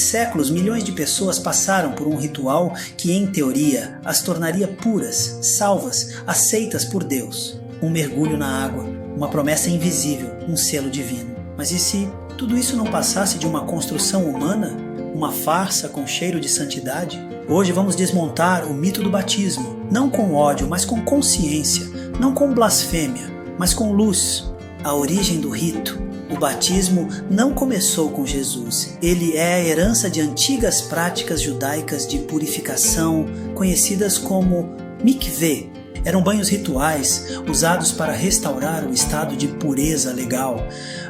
séculos, milhões de pessoas passaram por um ritual que, em teoria, as tornaria puras, salvas, aceitas por Deus. Um mergulho na água, uma promessa invisível, um selo divino. Mas e se tudo isso não passasse de uma construção humana? Uma farsa com cheiro de santidade? Hoje vamos desmontar o mito do batismo, não com ódio, mas com consciência, não com blasfêmia, mas com luz. A origem do rito. O batismo não começou com Jesus. Ele é a herança de antigas práticas judaicas de purificação, conhecidas como mikveh. Eram banhos rituais usados para restaurar o estado de pureza legal,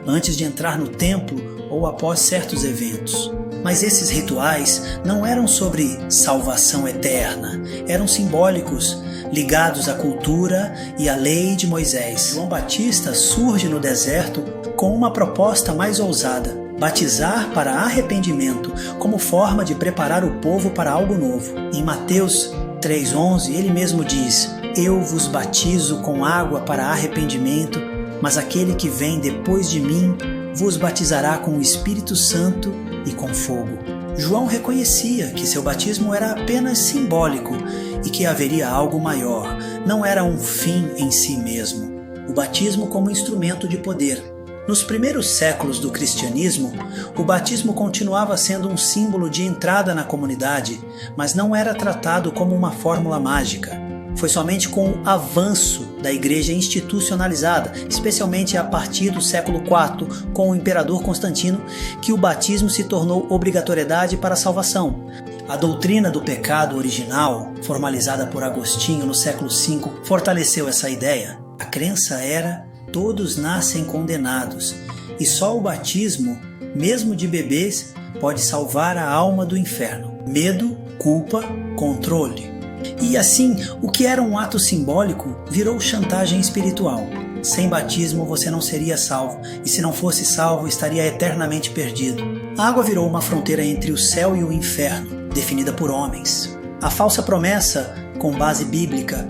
antes de entrar no templo ou após certos eventos. Mas esses rituais não eram sobre salvação eterna, eram simbólicos, ligados à cultura e à lei de Moisés. João Batista surge no deserto com uma proposta mais ousada: batizar para arrependimento, como forma de preparar o povo para algo novo. Em Mateus 3,11, ele mesmo diz: eu vos batizo com água para arrependimento, mas aquele que vem depois de mim vos batizará com o Espírito Santo e com fogo. João reconhecia que seu batismo era apenas simbólico e que haveria algo maior, não era um fim em si mesmo. O batismo como instrumento de poder. Nos primeiros séculos do cristianismo, o batismo continuava sendo um símbolo de entrada na comunidade, mas não era tratado como uma fórmula mágica. Foi somente com o avanço da igreja institucionalizada, especialmente a partir do século IV, com o imperador Constantino, que o batismo se tornou obrigatoriedade para a salvação. A doutrina do pecado original, formalizada por Agostinho no século V, fortaleceu essa ideia. A crença era: todos nascem condenados, e só o batismo, mesmo de bebês, pode salvar a alma do inferno. Medo, culpa, controle. E assim, o que era um ato simbólico virou chantagem espiritual. Sem batismo você não seria salvo, e se não fosse salvo estaria eternamente perdido. A água virou uma fronteira entre o céu e o inferno, definida por homens. A falsa promessa com base bíblica.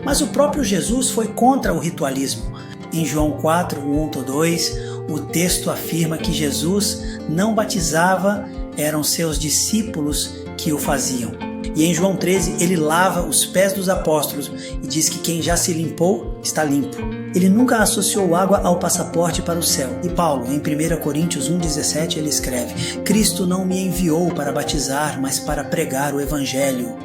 Mas o próprio Jesus foi contra o ritualismo. Em João 4, 1-2, o texto afirma que Jesus não batizava, eram seus discípulos que o faziam. E em João 13, ele lava os pés dos apóstolos e diz que quem já se limpou, está limpo. Ele nunca associou água ao passaporte para o céu. E Paulo, em 1 Coríntios 1,17, ele escreve: Cristo não me enviou para batizar, mas para pregar o Evangelho.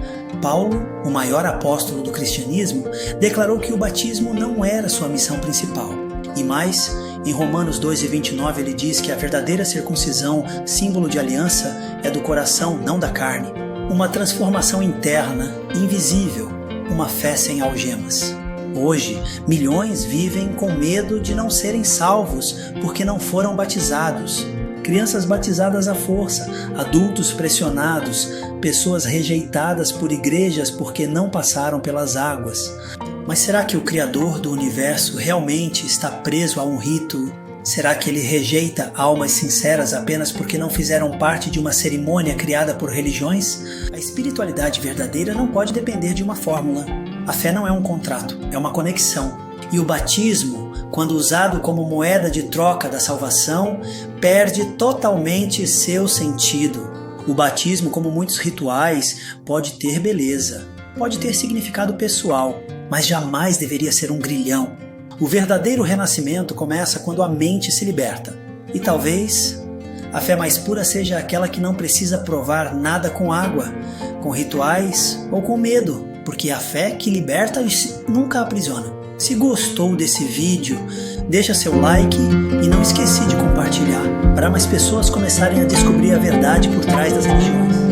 Paulo, o maior apóstolo do cristianismo, declarou que o batismo não era sua missão principal. E mais, em Romanos 2,29, ele diz que a verdadeira circuncisão, símbolo de aliança, é do coração, não da carne. Uma transformação interna, invisível, uma fé sem algemas. Hoje, milhões vivem com medo de não serem salvos porque não foram batizados. Crianças batizadas à força, adultos pressionados, pessoas rejeitadas por igrejas porque não passaram pelas águas. Mas será que o Criador do universo realmente está preso a um rito? Será que ele rejeita almas sinceras apenas porque não fizeram parte de uma cerimônia criada por religiões? A espiritualidade verdadeira não pode depender de uma fórmula. A fé não é um contrato, é uma conexão. E o batismo, quando usado como moeda de troca da salvação, perde totalmente seu sentido. O batismo, como muitos rituais, pode ter beleza, pode ter significado pessoal, mas jamais deveria ser um grilhão. O verdadeiro renascimento começa quando a mente se liberta. E talvez a fé mais pura seja aquela que não precisa provar nada com água, com rituais ou com medo, porque a fé que liberta nunca aprisiona. Se gostou desse vídeo, deixa seu like e não esquece de compartilhar, para mais pessoas começarem a descobrir a verdade por trás das religiões.